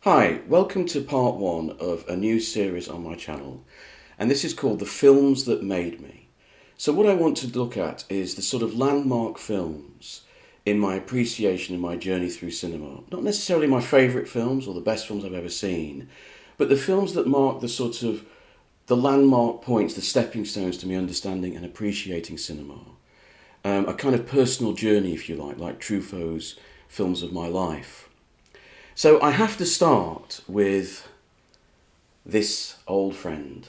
Hi, welcome to part one of a new series on my channel, and this is called The Films That Made Me. So what I want to look at is the sort of landmark films in my appreciation and my journey through cinema. Not necessarily my favourite films or the best films I've ever seen, but the films that mark the landmark points, the stepping stones to me understanding and appreciating cinema. A kind of personal journey, if you like Truffaut's Films of My Life. So I have to start with this old friend.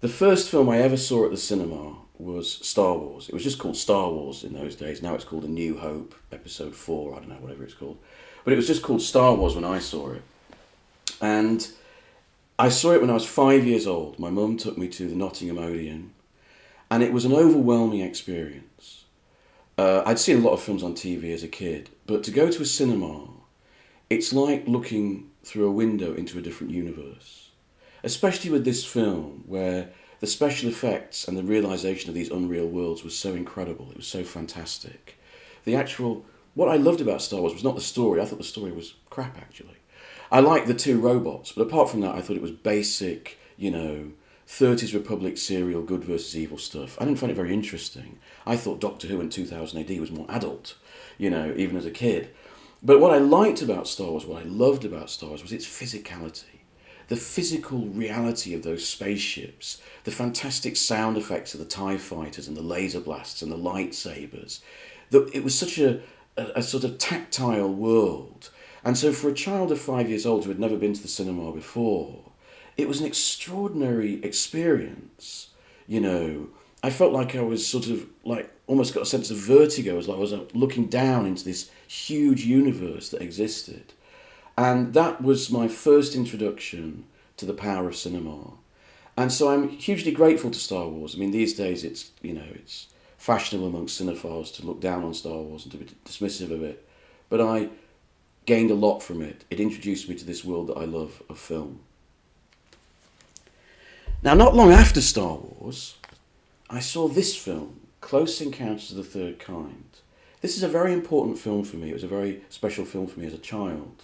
The first film I ever saw at the cinema was Star Wars. It was just called Star Wars in those days. Now it's called A New Hope, Episode 4, I don't know, whatever it's called. But it was just called Star Wars when I saw it. And I saw it when I was 5 years old. My mum took me to the Nottingham Odeon, and it was an overwhelming experience. I'd seen a lot of films on TV as a kid, but to go to a cinema, it's like looking through a window into a different universe. Especially with this film, where the special effects and the realisation of these unreal worlds was so incredible. It was so fantastic. What I loved about Star Wars was not the story. I thought the story was crap, actually. I liked the two robots, but apart from that, I thought it was basic, 30s Republic serial good versus evil stuff. I didn't find it very interesting. I thought Doctor Who in 2000 AD was more adult, even as a kid. But what I liked about Star Wars, what I loved about Star Wars was its physicality. The physical reality of those spaceships, the fantastic sound effects of the TIE fighters and the laser blasts and the lightsabers. It was such a sort of tactile world. And so for a child of 5 years old who had never been to the cinema before, it was an extraordinary experience. I felt like I was almost got a sense of vertigo as I was looking down into this huge universe that existed. And that was my first introduction to the power of cinema. And so I'm hugely grateful to Star Wars. I mean, these days it's fashionable amongst cinephiles to look down on Star Wars and to be dismissive of it. But I gained a lot from it. It introduced me to this world that I love of film. Now, not long after Star Wars, I saw this film, Close Encounters of the Third Kind. This is a very important film for me. It was a very special film for me as a child.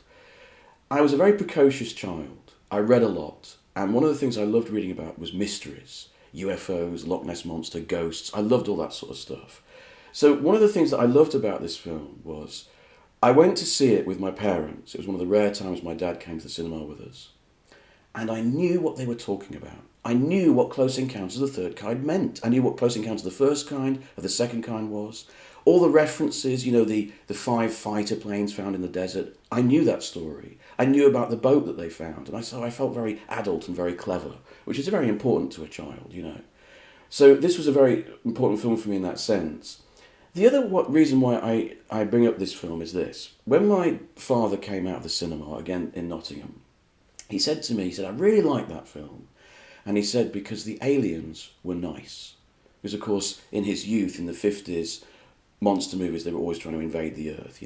I was a very precocious child. I read a lot. And one of the things I loved reading about was mysteries. UFOs, Loch Ness Monster, ghosts. I loved all that sort of stuff. So one of the things that I loved about this film was I went to see it with my parents. It was one of the rare times my dad came to the cinema with us. And I knew what they were talking about. I knew what Close Encounters of the Third Kind meant. I knew what Close Encounters of the First Kind, of the Second Kind was. All the references, the 5 fighter planes found in the desert. I knew that story. I knew about the boat that they found. And so I felt very adult and very clever, which is very important to a child, So this was a very important film for me in that sense. The other reason why I bring up this film is this. When my father came out of the cinema, again in Nottingham, he said to me, I really like that film. And he said, because the aliens were nice. Because, of course, in his youth, in the 50s, monster movies, they were always trying to invade the earth,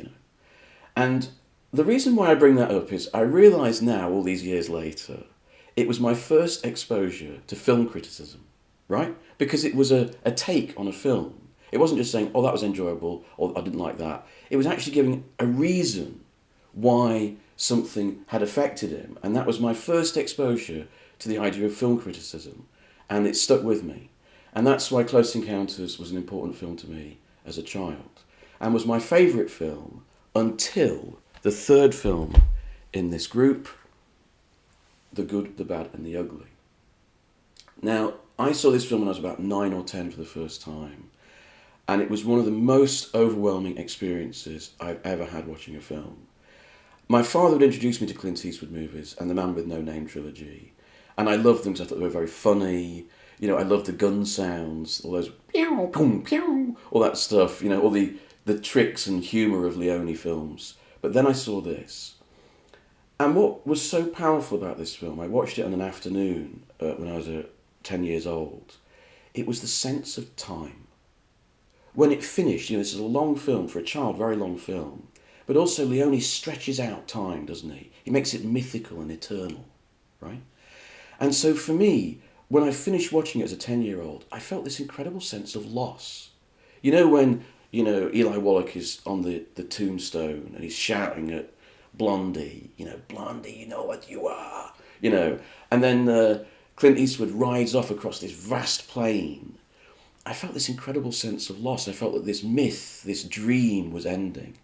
And the reason why I bring that up is I realise now, all these years later, it was my first exposure to film criticism, right? Because it was a take on a film. It wasn't just saying, oh, that was enjoyable, or I didn't like that. It was actually giving a reason why something had affected him. And that was my first exposure to the idea of film criticism. And it stuck with me. And that's why Close Encounters was an important film to me as a child. And was my favourite film until the third film in this group, The Good, the Bad and the Ugly. Now, I saw this film when I was about 9 or 10 for the first time. And it was one of the most overwhelming experiences I've ever had watching a film. My father had introduced me to Clint Eastwood movies and the Man with No Name trilogy. And I loved them because I thought they were very funny. I loved the gun sounds, all those pew, boom, pew, all that stuff, all the tricks and humour of Leone films. But then I saw this. And what was so powerful about this film, I watched it on an afternoon when I was 10 years old. It was the sense of time. When it finished, this is a long film, for a child, very long film. But also Leone stretches out time, doesn't he? He makes it mythical and eternal, right? And so for me, when I finished watching it as a 10-year-old, I felt this incredible sense of loss. When, Eli Wallach is on the tombstone and he's shouting at Blondie, Blondie, you know what you are, and then Clint Eastwood rides off across this vast plain. I felt this incredible sense of loss. I felt that this myth, this dream was ending.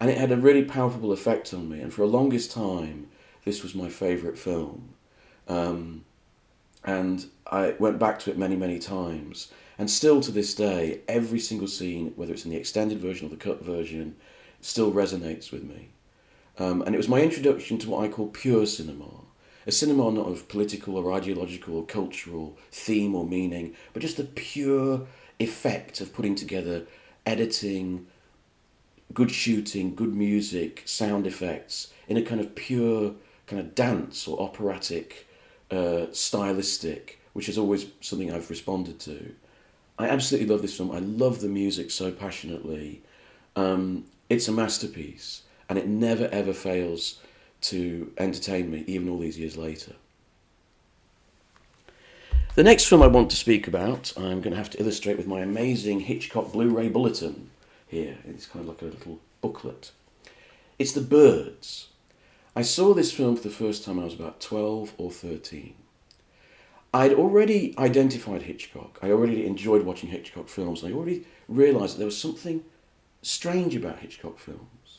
And it had a really palpable effect on me. And for the longest time, this was my favourite film. And I went back to it many, many times. And still to this day, every single scene, whether it's in the extended version or the cut version, still resonates with me. And it was my introduction to what I call pure cinema. A cinema not of political or ideological or cultural theme or meaning, but just the pure effect of putting together editing, good shooting, good music, sound effects in a kind of pure kind of dance or operatic, stylistic, which is always something I've responded to. I absolutely love this film. I love the music so passionately. It's a masterpiece, and it never ever fails to entertain me, even all these years later. The next film I want to speak about, I'm going to have to illustrate with my amazing Hitchcock Blu-ray bulletin here. It's kind of like a little booklet. It's The Birds. I saw this film for the first time when I was about 12 or 13. I'd already identified Hitchcock. I already enjoyed watching Hitchcock films, and I already realised that there was something strange about Hitchcock films.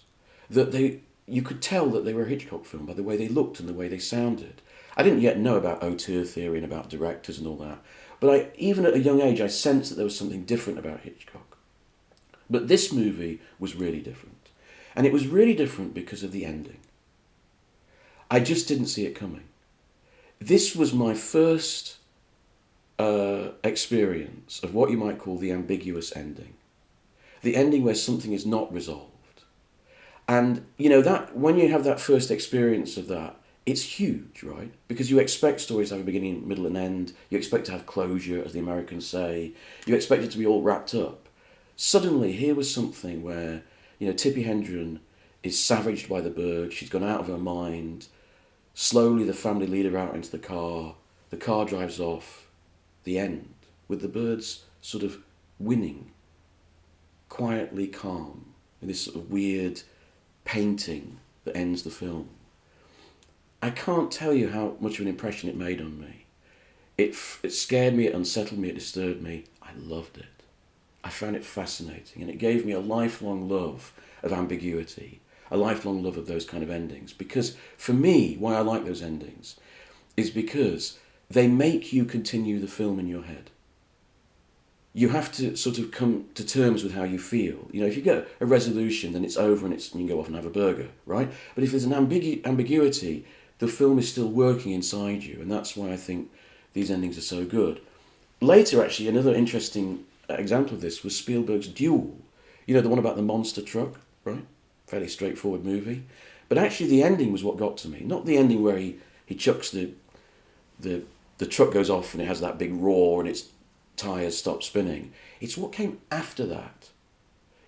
That you could tell that they were a Hitchcock film by the way they looked and the way they sounded. I didn't yet know about auteur theory and about directors and all that, but even at a young age I sensed that there was something different about Hitchcock. But this movie was really different. And it was really different because of the ending. I just didn't see it coming. This was my first experience of what you might call the ambiguous ending. The ending where something is not resolved. And, that when you have that first experience of that, it's huge, right? Because you expect stories to have a beginning, middle and end. You expect to have closure, as the Americans say. You expect it to be all wrapped up. Suddenly, here was something where, Tippi Hedren is savaged by the bird. She's gone out of her mind. Slowly, the family lead her out into the car. The car drives off. The end, with the birds sort of winning, quietly calm, in this sort of weird painting that ends the film. I can't tell you how much of an impression it made on me. It scared me, it unsettled me, it disturbed me. I loved it. I found it fascinating, and it gave me a lifelong love of ambiguity, a lifelong love of those kind of endings. Because for me, why I like those endings is because they make you continue the film in your head. You have to sort of come to terms with how you feel. If you get a resolution, then it's over and you can go off and have a burger, right? But if there's an ambiguity, the film is still working inside you, and that's why I think these endings are so good. Later, actually, another interesting example of this was Spielberg's Duel. The one about the monster truck, right? Fairly straightforward movie. But actually the ending was what got to me. Not the ending where he chucks the truck goes off and it has that big roar and its tyres stop spinning. It's what came after that.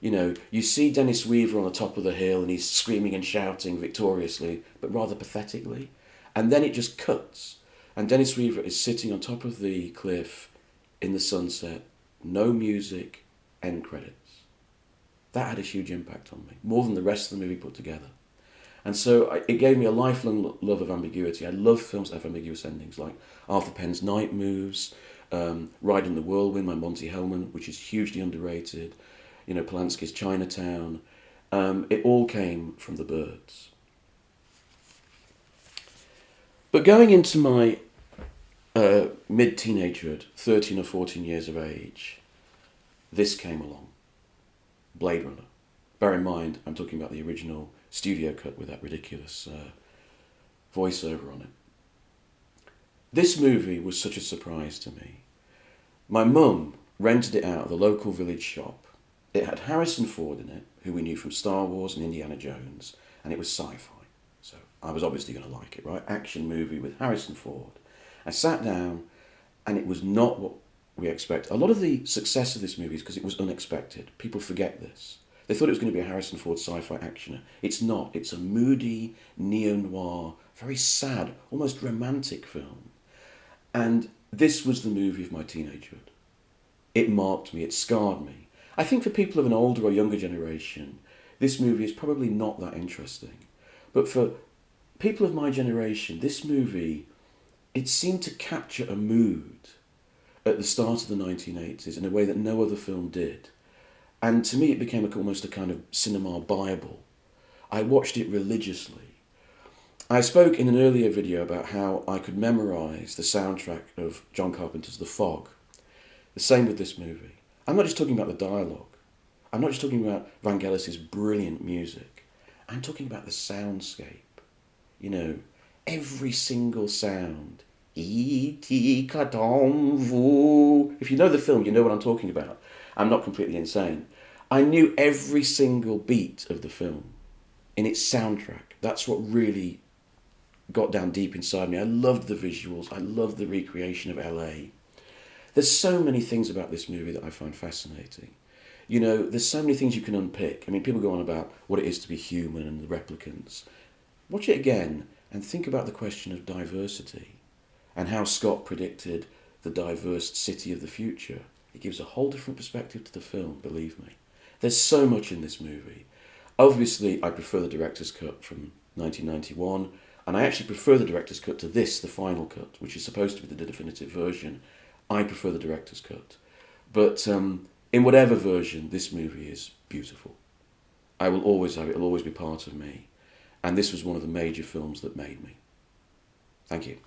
You see Dennis Weaver on the top of the hill and he's screaming and shouting victoriously, but rather pathetically. And then it just cuts. And Dennis Weaver is sitting on top of the cliff in the sunset, no music, end credits. That had a huge impact on me, more than the rest of the movie put together. And so it gave me a lifelong love of ambiguity. I love films that have ambiguous endings, like Arthur Penn's Night Moves, Ride in the Whirlwind by Monty Hellman, which is hugely underrated, Polanski's Chinatown. It all came from The Birds. But going into my mid-teenagehood, 13 or 14 years of age, this came along, Blade Runner. Bear in mind, I'm talking about the original studio cut with that ridiculous voiceover on it. This movie was such a surprise to me. My mum rented it out of the local village shop. It had Harrison Ford in it, who we knew from Star Wars and Indiana Jones, and it was sci-fi. So I was obviously going to like it, right? Action movie with Harrison Ford. I sat down, and it was not what we expect. A lot of the success of this movie is because it was unexpected. People forget this. They thought it was going to be a Harrison Ford sci-fi actioner. It's not. It's a moody, neo-noir, very sad, almost romantic film. And this was the movie of my teenagehood. It marked me. It scarred me. I think for people of an older or younger generation, this movie is probably not that interesting. But for people of my generation, this movie, it seemed to capture a mood at the start of the 1980s in a way that no other film did. And to me, it became almost a kind of cinema Bible. I watched it religiously. I spoke in an earlier video about how I could memorise the soundtrack of John Carpenter's The Fog. The same with this movie. I'm not just talking about the dialogue. I'm not just talking about Vangelis's brilliant music. I'm talking about the soundscape. You know, every single sound. E.T. Katomvu. If you know the film, you know what I'm talking about. I'm not completely insane. I knew every single beat of the film in its soundtrack. That's what really got down deep inside me. I loved the visuals. I loved the recreation of LA. There's so many things about this movie that I find fascinating. You know, there's so many things you can unpick. I mean, people go on about what it is to be human and the replicants. Watch it again and think about the question of diversity and how Scott predicted the diverse city of the future. It gives a whole different perspective to the film, believe me. There's so much in this movie. Obviously, I prefer the director's cut from 1991, and I actually prefer the director's cut to this, the final cut, which is supposed to be the definitive version. I prefer the director's cut. But in whatever version, this movie is beautiful. I will always have it. It'll always be part of me. And this was one of the major films that made me. Thank you.